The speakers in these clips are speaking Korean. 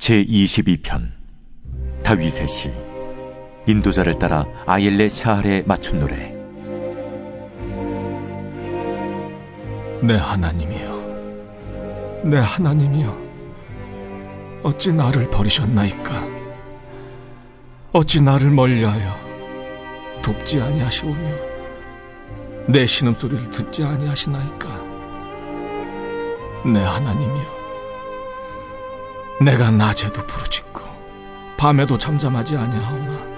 제22편 다윗의 시. 인도자를 따라 아일레 샤할에 맞춘 노래. 내 하나님이여, 내 하나님이여, 어찌 나를 버리셨나이까? 어찌 나를 멀리하여 돕지 아니하시오며 내 신음소리를 듣지 아니하시나이까? 내 하나님이여, 내가 낮에도 부르짖고 밤에도 잠잠하지 아니하오나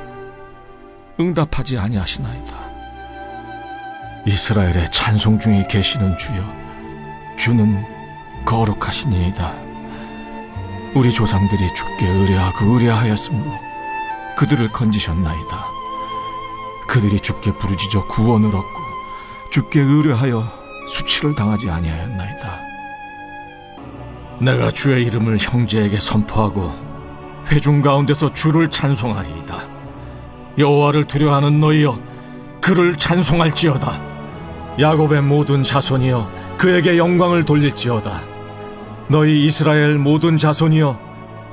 응답하지 아니하시나이다. 이스라엘의 찬송 중에 계시는 주여, 주는 거룩하시니이다. 우리 조상들이 주께 의뢰하였으므로 그들을 건지셨나이다. 그들이 주께 부르짖어 구원을 얻고 주께 의뢰하여 수치를 당하지 아니하였나이다. 내가 주의 이름을 형제에게 선포하고 회중 가운데서 주를 찬송하리이다. 여호와를 두려워하는 너희여, 그를 찬송할지어다. 야곱의 모든 자손이여, 그에게 영광을 돌릴지어다. 너희 이스라엘 모든 자손이여,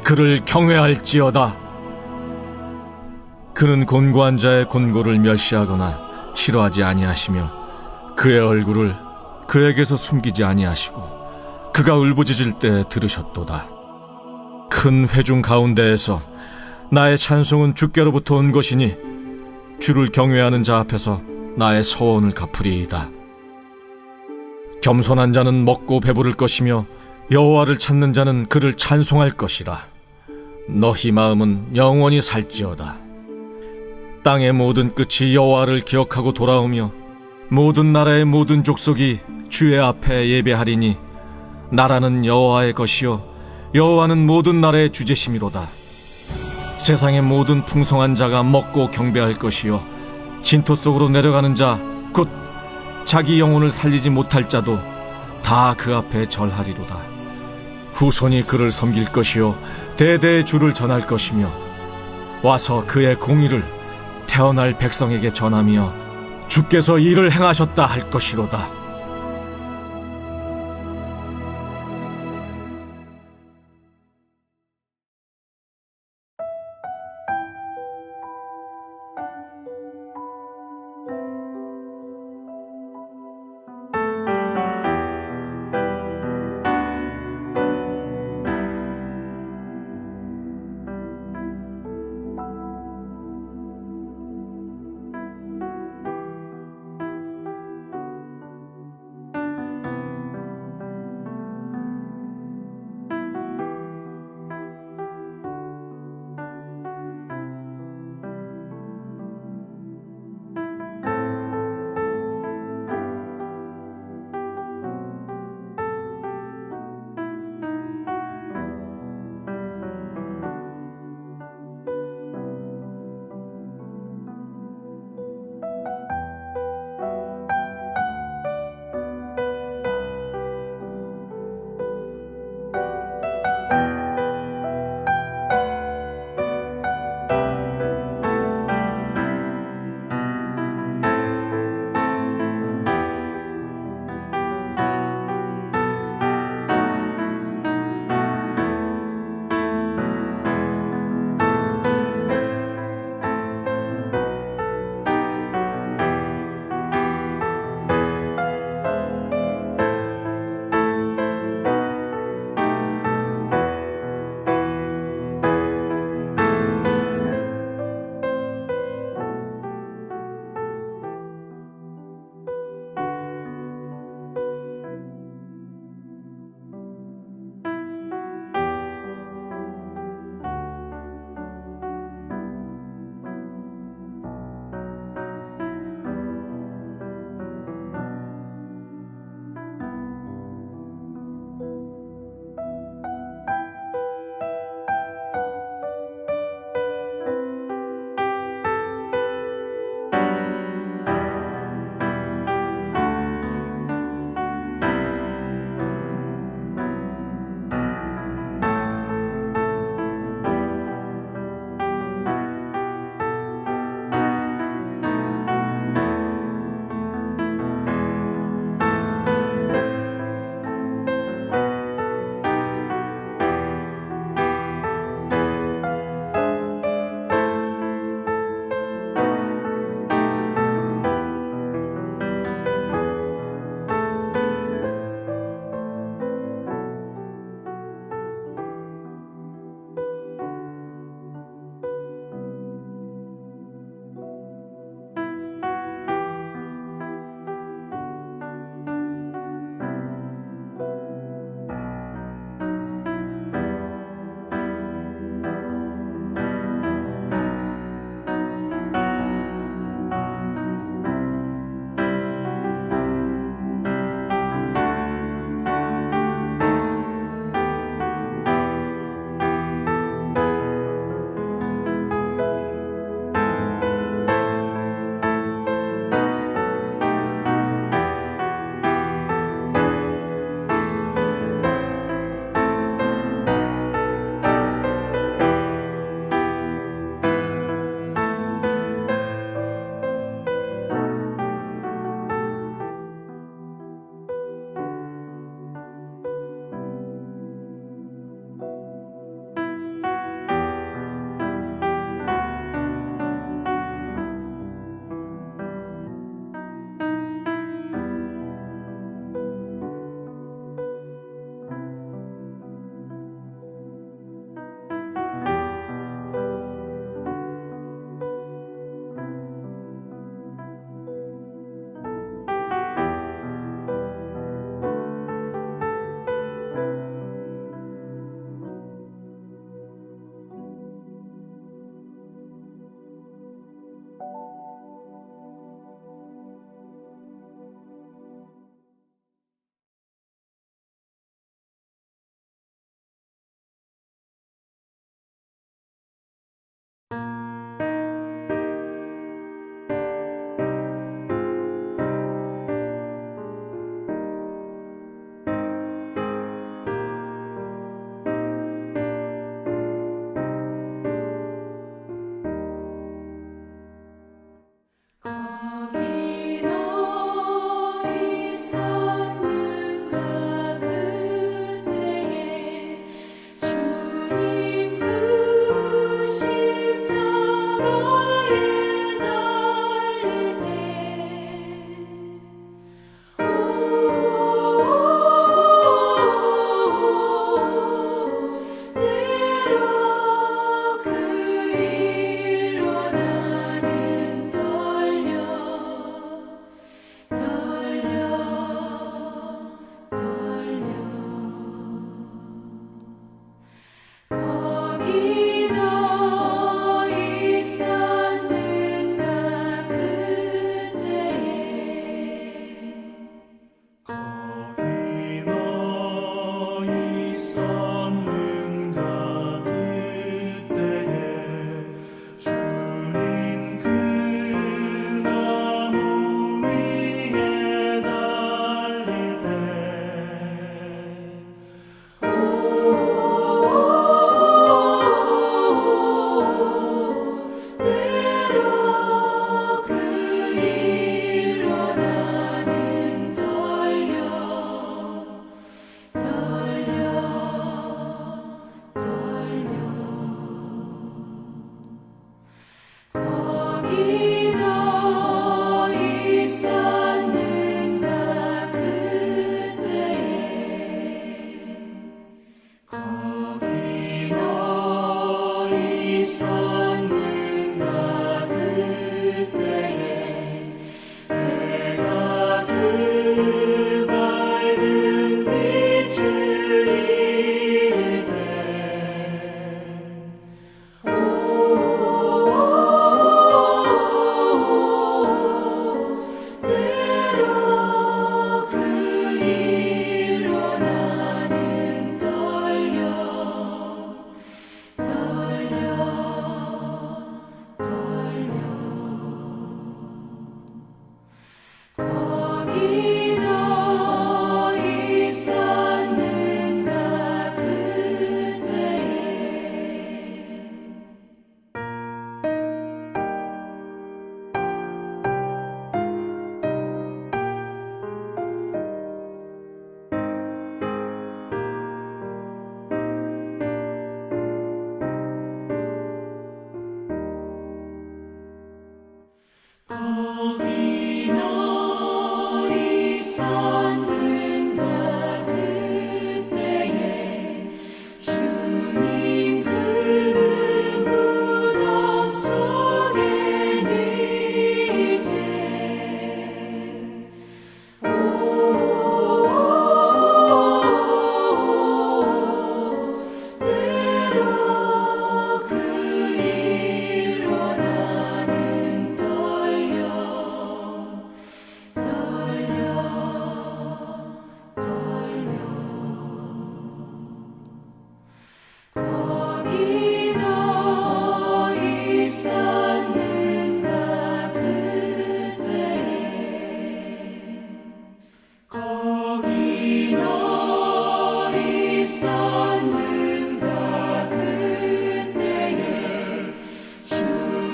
그를 경외할지어다. 그는 곤고한 자의 곤고를 멸시하거나 싫어하지 아니하시며 그의 얼굴을 그에게서 숨기지 아니하시고 그가 울부짖을 때 들으셨도다. 큰 회중 가운데에서 나의 찬송은 주께로부터 온 것이니 주를 경외하는 자 앞에서 나의 서원을 갚으리이다. 겸손한 자는 먹고 배부를 것이며 여호와를 찾는 자는 그를 찬송할 것이라. 너희 마음은 영원히 살지어다. 땅의 모든 끝이 여호와를 기억하고 돌아오며 모든 나라의 모든 족속이 주의 앞에 예배하리니 나라는 여호와의 것이요 여호와는 모든 나라의 주제심이로다. 세상의 모든 풍성한 자가 먹고 경배할 것이요 진토 속으로 내려가는 자, 곧 자기 영혼을 살리지 못할 자도 다 그 앞에 절하리로다. 후손이 그를 섬길 것이요 대대의 주를 전할 것이며 와서 그의 공의를 태어날 백성에게 전하며 주께서 이를 행하셨다 할 것이로다.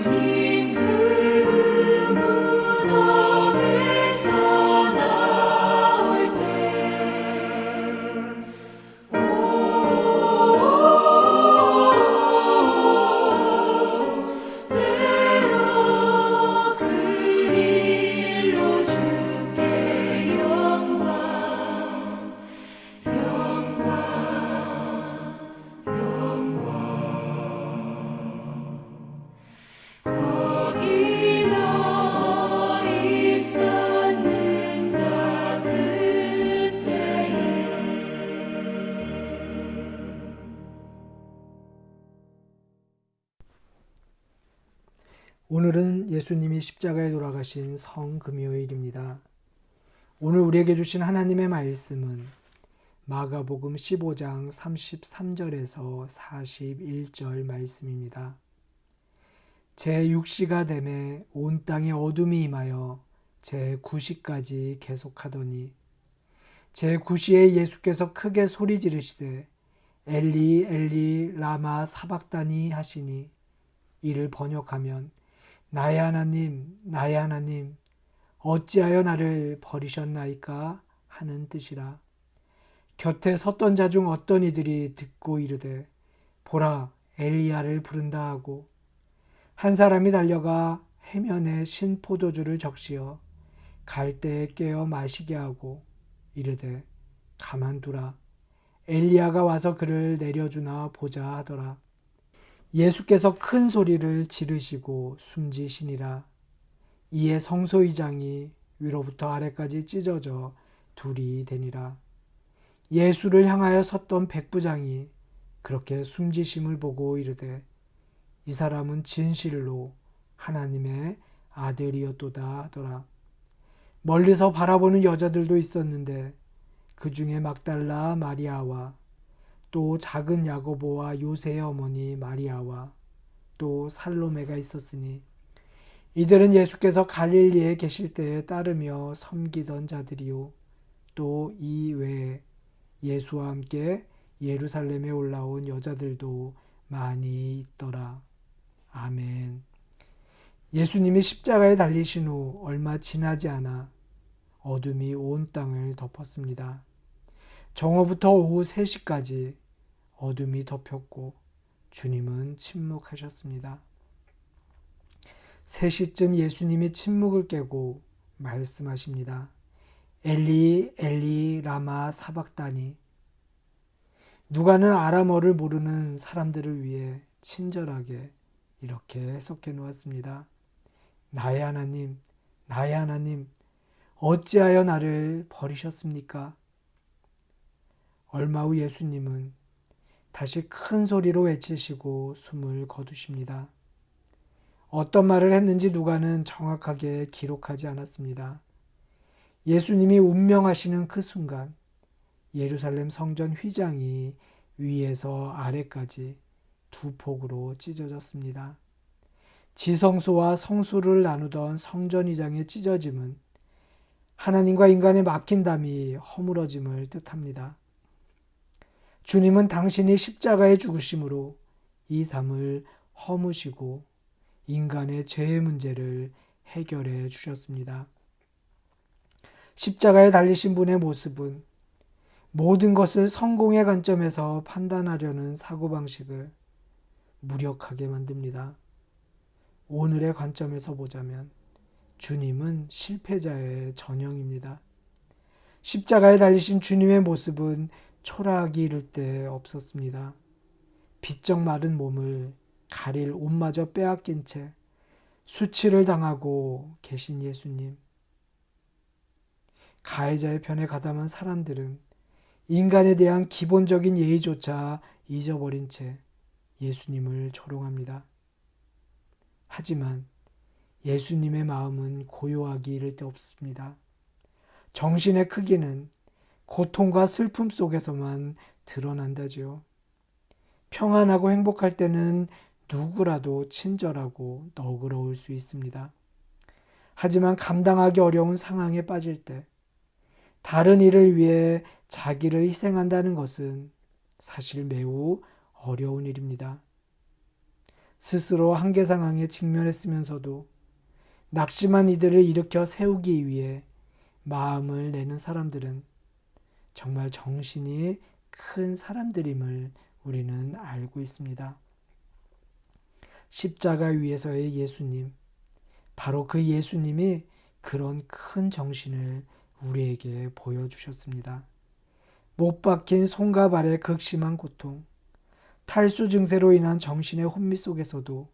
주님 그 무덤에서 나올 때 때로 그 일로 주께 영광 거기 너 있었는가 그때에. 오늘은 예수님이 십자가에 돌아가신 성금요일입니다. 오늘 우리에게 주신 하나님의 말씀은 마가복음 15장 33절에서 41절 말씀입니다. 제6시가 되매 온 땅에 어둠이 임하여 제9시까지 계속하더니 제9시에 예수께서 크게 소리 지르시되 엘리 엘리 라마 사박다니 하시니 이를 번역하면 나의 하나님 나의 하나님 어찌하여 나를 버리셨나이까 하는 뜻이라. 곁에 섰던 자 중 어떤 이들이 듣고 이르되 보라 엘리야를 부른다 하고 한 사람이 달려가 해면에 신 포도주를 적시어 갈대에 깨어 마시게 하고 이르되 가만두라 엘리야가 와서 그를 내려주나 보자 하더라. 예수께서 큰 소리를 지르시고 숨지시니라. 이에 성소의장이 위로부터 아래까지 찢어져 둘이 되니라. 예수를 향하여 섰던 백부장이 그렇게 숨지심을 보고 이르되 이 사람은 진실로 하나님의 아들이었도다 하더라. 멀리서 바라보는 여자들도 있었는데 그 중에 막달라 마리아와 또 작은 야고보와 요새의 어머니 마리아와 또 살로메가 있었으니 이들은 예수께서 갈릴리에 계실 때에 따르며 섬기던 자들이요 또 이 외에 예수와 함께 예루살렘에 올라온 여자들도 많이 있더라. 아멘. 예수님이 십자가에 달리신 후 얼마 지나지 않아 어둠이 온 땅을 덮었습니다. 정오부터 오후 3시까지 어둠이 덮였고 주님은 침묵하셨습니다. 3시쯤 예수님이 침묵을 깨고 말씀하십니다. 엘리 엘리 라마 사박다니. 누가는 아람어를 모르는 사람들을 위해 친절하게 이렇게 해석해 놓았습니다. 나의 하나님 나의 하나님 어찌하여 나를 버리셨습니까? 얼마 후 예수님은 다시 큰 소리로 외치시고 숨을 거두십니다. 어떤 말을 했는지 누가는 정확하게 기록하지 않았습니다. 예수님이 운명하시는 그 순간 예루살렘 성전 휘장이 위에서 아래까지 두 폭으로 찢어졌습니다. 지성소와 성소를 나누던 성전 휘장의 찢어짐은 하나님과 인간의 막힌 담이 허물어짐을 뜻합니다. 주님은 당신이 십자가에 죽으심으로 이 담을 허무시고 인간의 죄의 문제를 해결해 주셨습니다. 십자가에 달리신 분의 모습은 모든 것을 성공의 관점에서 판단하려는 사고방식을 무력하게 만듭니다. 오늘의 관점에서 보자면 주님은 실패자의 전형입니다. 십자가에 달리신 주님의 모습은 초라하기 이를 데 없었습니다. 비쩍 마른 몸을 가릴 옷마저 빼앗긴 채 수치를 당하고 계신 예수님. 가해자의 편에 가담한 사람들은 인간에 대한 기본적인 예의조차 잊어버린 채 예수님을 조롱합니다. 하지만 예수님의 마음은 고요하기 이를 데 없습니다. 정신의 크기는 고통과 슬픔 속에서만 드러난다지요. 평안하고 행복할 때는 누구라도 친절하고 너그러울 수 있습니다. 하지만 감당하기 어려운 상황에 빠질 때 다른 일을 위해 자기를 희생한다는 것은 사실 매우 어려운 일입니다. 스스로 한계 상황에 직면했으면서도 낙심한 이들을 일으켜 세우기 위해 마음을 내는 사람들은 정말 정신이 큰 사람들임을 우리는 알고 있습니다. 십자가 위에서의 예수님, 바로 그 예수님이 그런 큰 정신을 우리에게 보여주셨습니다. 못 박힌 손과 발의 극심한 고통, 탈수 증세로 인한 정신의 혼미 속에서도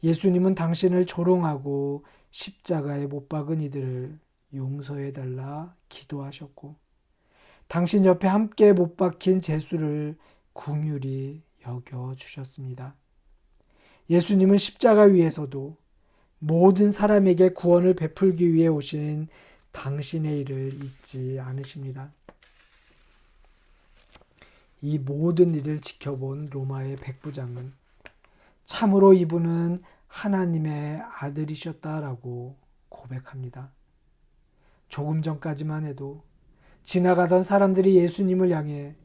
예수님은 당신을 조롱하고 십자가에 못 박은 이들을 용서해달라 기도하셨고, 당신 옆에 함께 못 박힌 제수를 긍휼히 여겨주셨습니다. 예수님은 십자가 위에서도 모든 사람에게 구원을 베풀기 위해 오신 당신의 일을 잊지 않으십니다. 이 모든 일을 지켜본 로마의 백부장은 참으로 이분은 하나님의 아들이셨다라고 고백합니다. 조금 전까지만 해도 지나가던 사람들이 예수님을 향해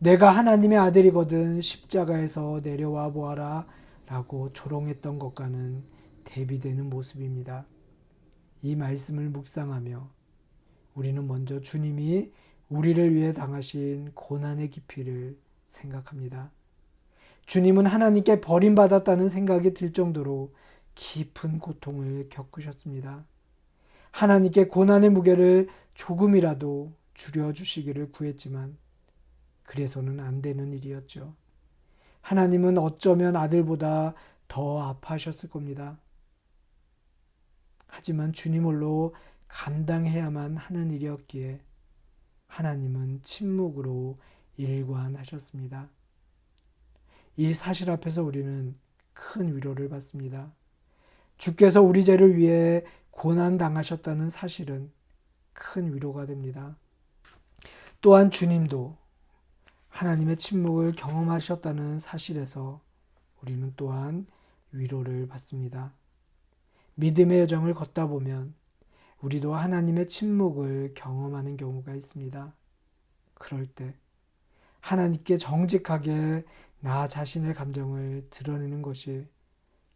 내가 하나님의 아들이거든 십자가에서 내려와 보아라 라고 조롱했던 것과는 대비되는 모습입니다. 이 말씀을 묵상하며 우리는 먼저 주님이 우리를 위해 당하신 고난의 깊이를 생각합니다. 주님은 하나님께 버림받았다는 생각이 들 정도로 깊은 고통을 겪으셨습니다. 하나님께 고난의 무게를 조금이라도 줄여주시기를 구했지만 그래서는 안 되는 일이었죠. 하나님은 어쩌면 아들보다 더 아파하셨을 겁니다. 하지만 주님 홀로 감당해야만 하는 일이었기에 하나님은 침묵으로 일관하셨습니다. 이 사실 앞에서 우리는 큰 위로를 받습니다. 주께서 우리 죄를 위해 고난당하셨다는 사실은 큰 위로가 됩니다. 또한 주님도 하나님의 침묵을 경험하셨다는 사실에서 우리는 또한 위로를 받습니다. 믿음의 여정을 걷다 보면 우리도 하나님의 침묵을 경험하는 경우가 있습니다. 그럴 때 하나님께 정직하게 나 자신의 감정을 드러내는 것이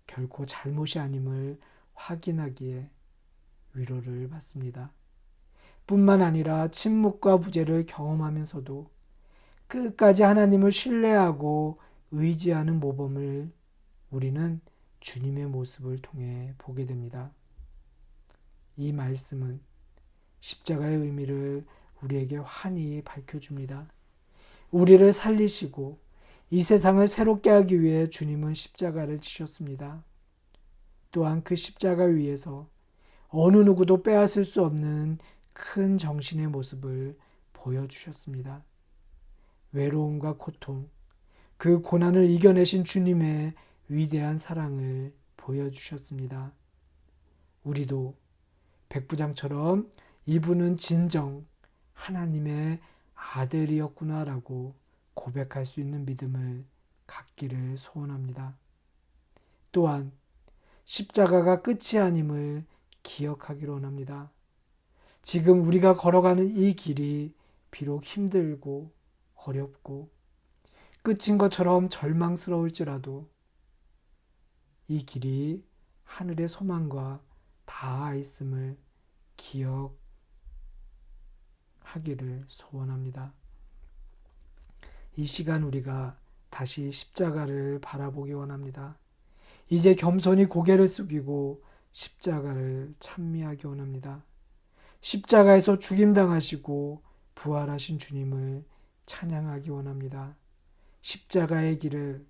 결코 잘못이 아님을 확인하기에 위로를 받습니다. 뿐만 아니라 침묵과 부재를 경험하면서도 끝까지 하나님을 신뢰하고 의지하는 모범을 우리는 주님의 모습을 통해 보게 됩니다. 이 말씀은 십자가의 의미를 우리에게 환히 밝혀줍니다. 우리를 살리시고 이 세상을 새롭게 하기 위해 주님은 십자가를 지셨습니다. 또한 그 십자가 위에서 어느 누구도 빼앗을 수 없는 큰 정신의 모습을 보여주셨습니다. 외로움과 고통, 그 고난을 이겨내신 주님의 위대한 사랑을 보여주셨습니다. 우리도 백부장처럼 이분은 진정 하나님의 아들이었구나라고 고백할 수 있는 믿음을 갖기를 소원합니다. 또한 십자가가 끝이 아님을 기억하기를 원합니다. 지금 우리가 걸어가는 이 길이 비록 힘들고 어렵고 끝인 것처럼 절망스러울지라도 이 길이 하늘의 소망과 닿아 있음을 기억하기를 소원합니다. 이 시간 우리가 다시 십자가를 바라보기 원합니다. 이제 겸손히 고개를 숙이고 십자가를 찬미하기 원합니다. 십자가에서 죽임당하시고 부활하신 주님을 찬양하기 원합니다. 십자가의 길을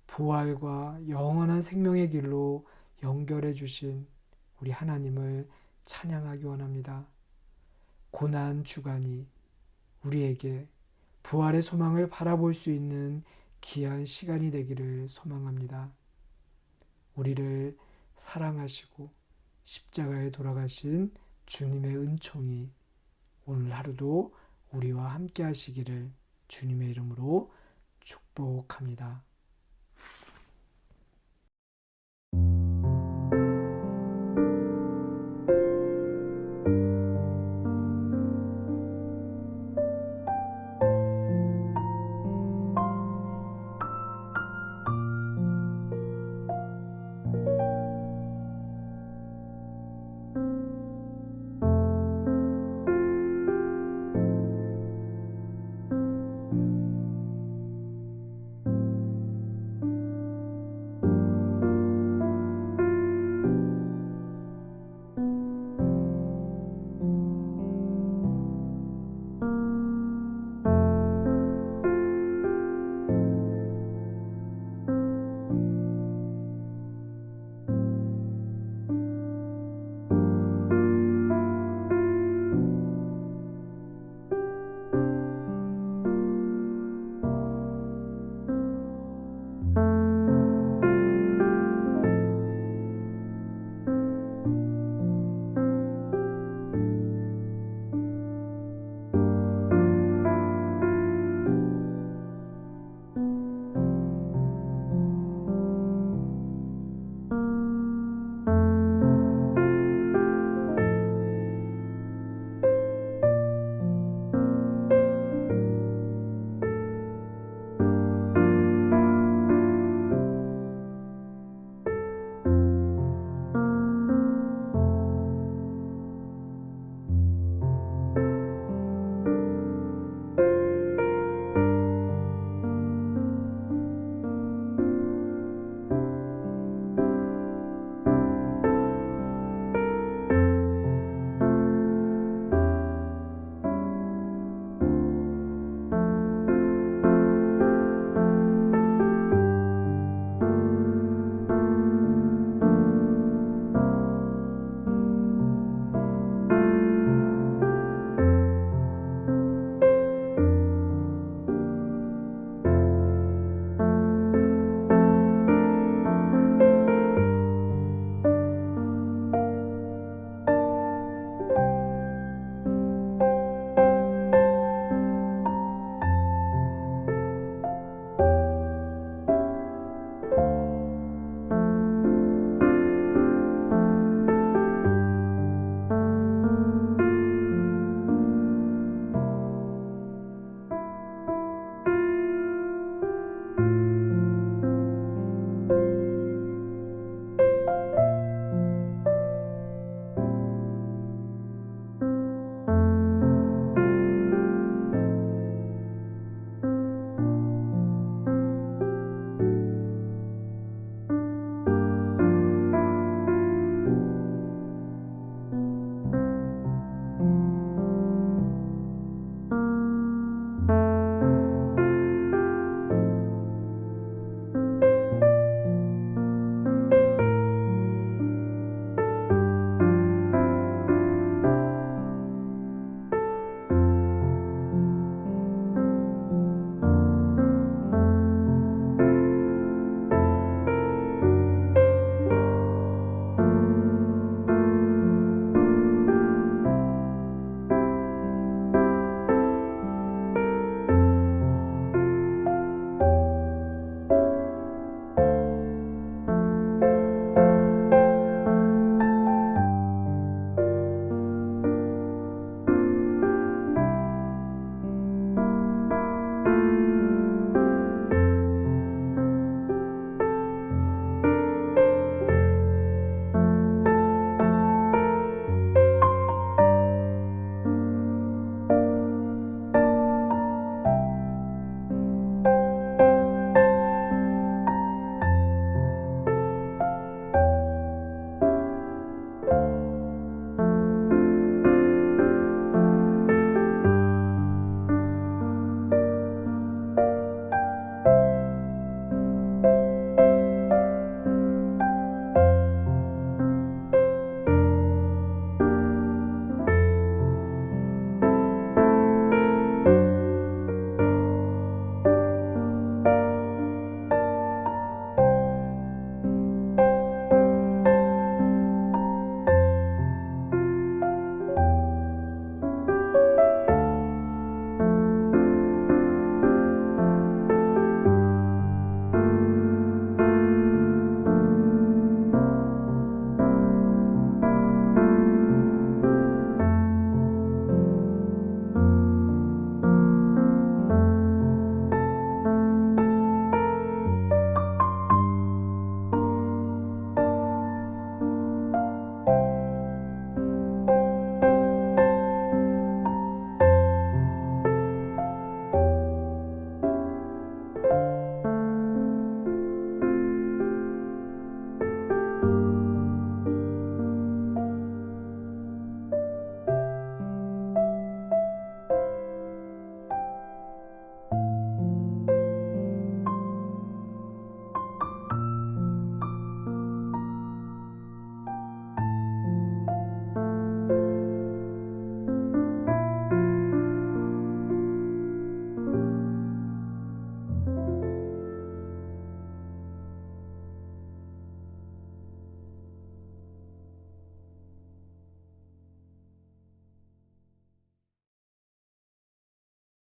부활과 영원한 생명의 길로 연결해 주신 우리 하나님을 찬양하기 원합니다. 고난 주간이 우리에게 부활의 소망을 바라볼 수 있는 귀한 시간이 되기를 소망합니다. 우리를 사랑하시고 십자가에 돌아가신 주님의 은총이 오늘 하루도 우리와 함께 하시기를 주님의 이름으로 축복합니다.